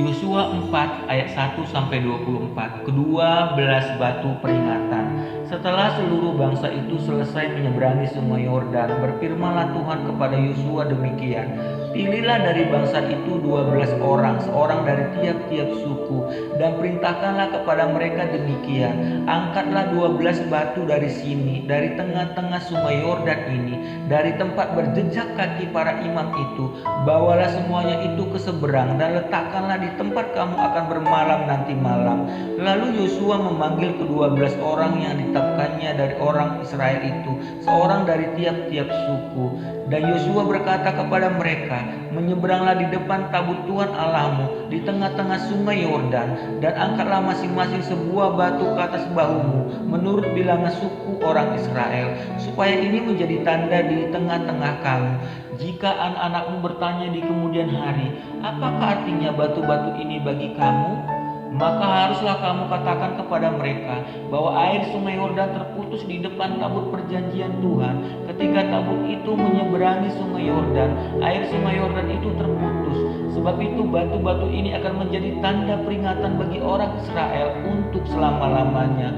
Yosua 4 ayat 1-24, kedua belas batu peringatan. Setelah seluruh bangsa itu selesai menyeberangi sungai Yordan, berfirmanlah Tuhan kepada Yosua demikian, pilihlah dari bangsa itu 12 orang, seorang dari tiap-tiap suku, dan perintahkanlah kepada mereka demikian, angkatlah 12 batu dari sini, dari tengah-tengah sungai Yordan ini, dari tempat berjejak kaki para imam itu, bawalah semuanya itu ke seberang dan letakkanlah di tempat kamu akan bermalam nanti malam. Lalu Yosua memanggil ke-12 orang yang ditetapkannya dari orang Israel itu, seorang dari tiap-tiap suku. Dan Yosua berkata kepada mereka, menyeberanglah di depan tabut Tuhan Allahmu di tengah-tengah sungai Yordan, dan angkatlah masing-masing sebuah batu ke atas bahumu menurut bilangan suku orang Israel, supaya ini menjadi tanda di tengah-tengah kamu. Jika anak-anakmu bertanya di kemudian hari, apakah artinya batu-batu ini bagi kamu? Maka haruslah kamu katakan kepada mereka bahwa air sungai Yordan terputus di depan tabut perjanjian Tuhan. Ketika tabut itu menyeberangi sungai Yordan, air sungai Yordan itu terputus. Sebab itu batu-batu ini akan menjadi tanda peringatan bagi orang Israel untuk selama-lamanya.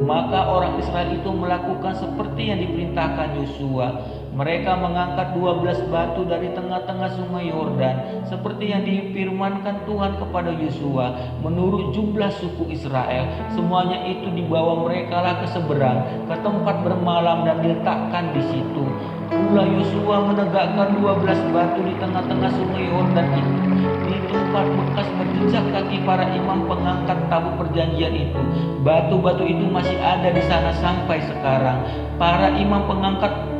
Maka orang Israel itu melakukan seperti yang diperintahkan Yosua. Mereka mengangkat 12 batu dari tengah-tengah sungai Yordan, seperti yang difirmankan Tuhan kepada Yosua, menurut jumlah suku Israel. Semuanya itu dibawa mereka lah ke seberang, ke tempat bermalam dan diletakkan di situ. Pula Yosua menegakkan 12 batu di tengah-tengah sungai Yordan itu, di tempat bekas berjejak kaki para imam pengangkat tabut perjanjian itu. Batu-batu itu masih ada di sana sampai sekarang. Para imam pengangkat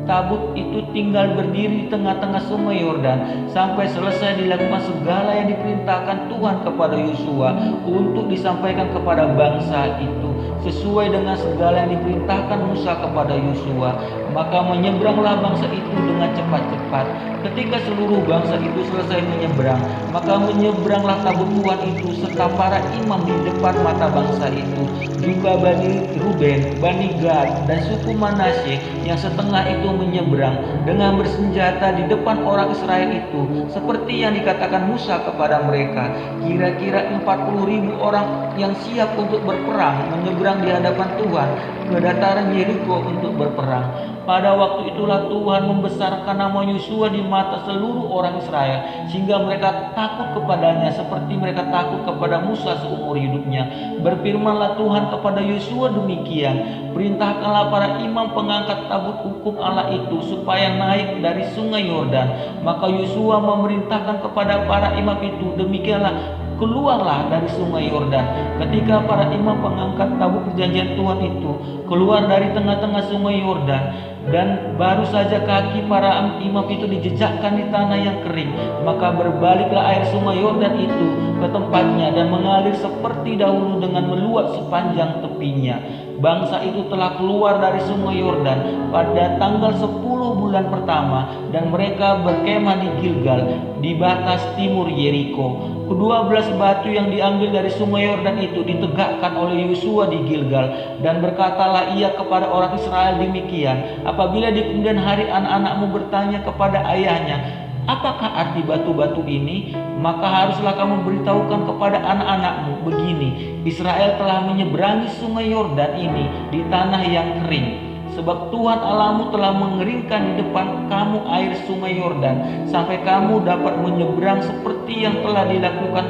tabut itu tinggal berdiri di tengah-tengah sungai Yordan sampai selesai dilakukan segala yang diperintahkan Tuhan kepada Yosua untuk disampaikan kepada bangsa itu, sesuai dengan segala yang diperintahkan Musa kepada Yosua. Maka menyeberanglah bangsa itu dengan cepat-cepat. Ketika seluruh bangsa itu selesai menyeberang, maka menyeberanglah tabut Tuhan itu serta para imam di depan mata bangsa itu. Juga Bani Ruben, Bani Gad, dan suku Manasye yang setengah itu menyeberang dengan bersenjata di depan orang Israel itu, seperti yang dikatakan Musa kepada mereka. Kira-kira 40.000 orang yang siap untuk berperang menyeberang di hadapan Tuhan ke dataran Yeriko untuk berperang. Pada waktu itulah Tuhan membesarkan nama Yosua di mata seluruh orang Israel, sehingga mereka takut kepadanya seperti mereka takut kepada Musa seumur hidupnya. Berfirmanlah Tuhan kepada Yosua demikian, perintahkanlah para imam pengangkat tabut hukum Allah itu supaya naik dari sungai Yordan. Maka Yosua memerintahkan kepada para imam itu, demikianlah keluarlah dari sungai Yordan. Ketika para imam pengangkat tabut perjanjian Tuhan itu keluar dari tengah-tengah sungai Yordan, dan baru saja kaki para imam itu dijejakkan di tanah yang kering, maka berbaliklah air sungai Yordan itu ke tempatnya dan mengalir seperti dahulu dengan meluap sepanjang tepinya. Bangsa itu telah keluar dari sungai Yordan pada tanggal 10 bulan pertama, dan mereka berkemah di Gilgal di batas timur Yeriko. Ke-12 batu yang diambil dari sungai Yordan itu ditegakkan oleh Yosua di Gilgal, dan berkatalah ia kepada orang Israel demikian, apabila di kemudian hari anak-anakmu bertanya kepada ayahnya, apakah arti batu-batu ini? Maka haruslah kamu beritahukan kepada anak-anakmu begini, Israel telah menyeberangi sungai Yordan ini di tanah yang kering. Sebab Tuhan Allahmu telah mengeringkan di depan kamu air sungai Yordan, sampai kamu dapat menyeberang seperti yang telah dilakukan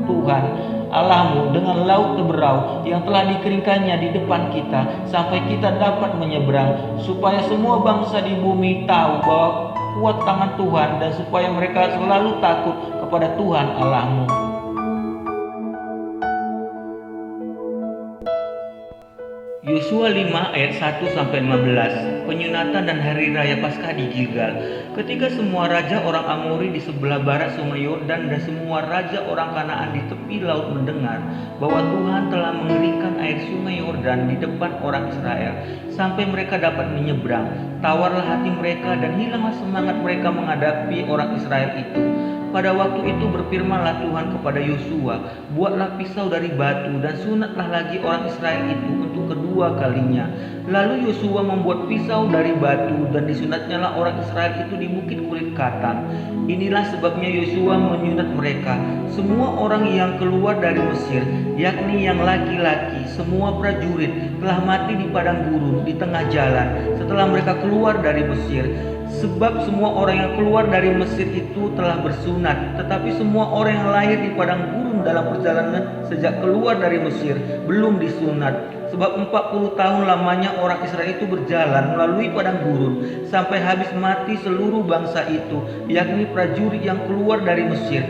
Tuhan Allahmu dengan laut Teberau yang telah dikeringkannya di depan kita, sampai kita dapat menyeberang, supaya semua bangsa di bumi tahu bahwa kuat tangan Tuhan, dan supaya mereka selalu takut kepada Tuhan Allahmu. Yosua 5 ayat 1-15, penyunatan dan hari raya Paskah di Gilgal. Ketika semua raja orang Amori di sebelah barat sungai Yordan dan semua raja orang Kanaan di tepi laut mendengar bahwa Tuhan telah mengeringkan air sungai Yordan di depan orang Israel sampai mereka dapat menyeberang, tawarlah hati mereka dan hilanglah semangat mereka menghadapi orang Israel itu. Pada waktu itu berfirmanlah Tuhan kepada Yosua, buatlah pisau dari batu dan sunatlah lagi orang Israel itu untuk kedua kedua kalinya. Lalu Yosua membuat pisau dari batu dan disunatnyalah orang Israel itu di bukit kulit katan. Inilah sebabnya Yosua menyunat mereka, semua orang yang keluar dari Mesir, yakni yang laki-laki, semua prajurit telah mati di padang gurun di tengah jalan setelah mereka keluar dari Mesir. Sebab semua orang yang keluar dari Mesir itu telah bersunat, tetapi semua orang yang lahir di padang gurun dalam perjalanan sejak keluar dari Mesir belum disunat. Sebab 40 tahun lamanya orang Israel itu berjalan melalui padang gurun sampai habis mati seluruh bangsa itu, yakni prajurit yang keluar dari Mesir,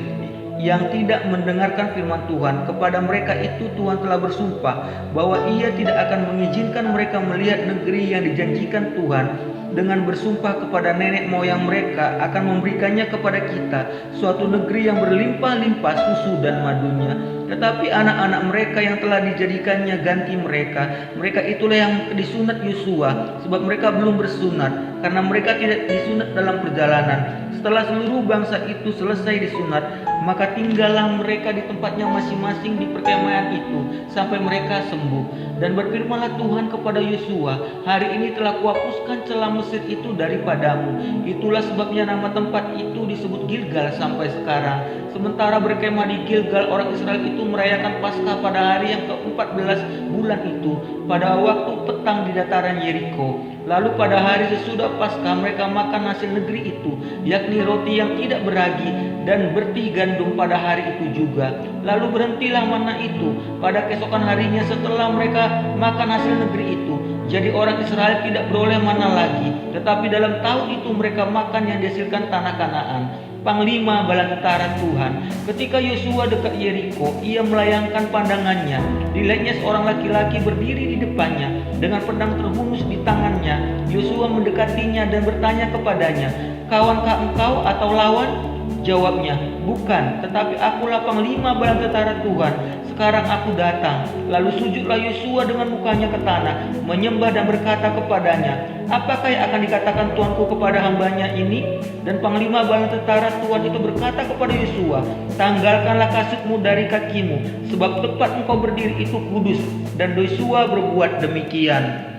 yang tidak mendengarkan firman Tuhan. Kepada mereka itu Tuhan telah bersumpah bahwa Ia tidak akan mengizinkan mereka melihat negeri yang dijanjikan Tuhan, dengan bersumpah kepada nenek moyang mereka akan memberikannya kepada kita, suatu negeri yang berlimpah-limpah susu dan madunya. Tetapi anak-anak mereka yang telah dijadikannya ganti mereka, mereka itulah yang disunat Yosua, sebab mereka belum bersunat, karena mereka tidak disunat dalam perjalanan. Setelah seluruh bangsa itu selesai disunat, maka tinggallah mereka di tempatnya masing-masing di perkemahan itu sampai mereka sembuh. Dan berfirmanlah Tuhan kepada Yosua, hari ini telah kuhapuskan celah Mesir itu daripadamu. Itulah sebabnya nama tempat itu disebut Gilgal sampai sekarang. Sementara berkemah di Gilgal, orang Israel itu merayakan Paskah pada hari yang ke-14 bulan itu, pada waktu petang di dataran Yeriko. Lalu pada hari sesudah Paskah mereka makan hasil negeri itu, yakni roti yang tidak beragi dan bertih gandum pada hari itu juga. Lalu berhentilah mana itu pada keesokan harinya setelah mereka makan hasil negeri itu. Jadi orang Israel tidak beroleh mana lagi, tetapi dalam tahun itu mereka makan yang dihasilkan tanah Kanaan. Panglima bala tentara Tuhan. Ketika Yosua dekat Yeriko, ia melayangkan pandangannya. Dilihatnya seorang laki-laki berdiri di depannya dengan pedang terhunus di tangannya. Yosua mendekatinya dan bertanya kepadanya, "Kawankah engkau atau lawan?" Jawabnya, "Bukan, tetapi akulah panglima bala tentara Tuhan. Sekarang aku datang." Lalu sujudlah Yosua dengan mukanya ke tanah, menyembah dan berkata kepadanya, "Apakah yang akan dikatakan Tuanku kepada hambanya ini?" Dan panglima bala tentara Tuhan itu berkata kepada Yosua, "Tanggalkanlah kasutmu dari kakimu, sebab tempat engkau berdiri itu kudus." Dan Yosua berbuat demikian.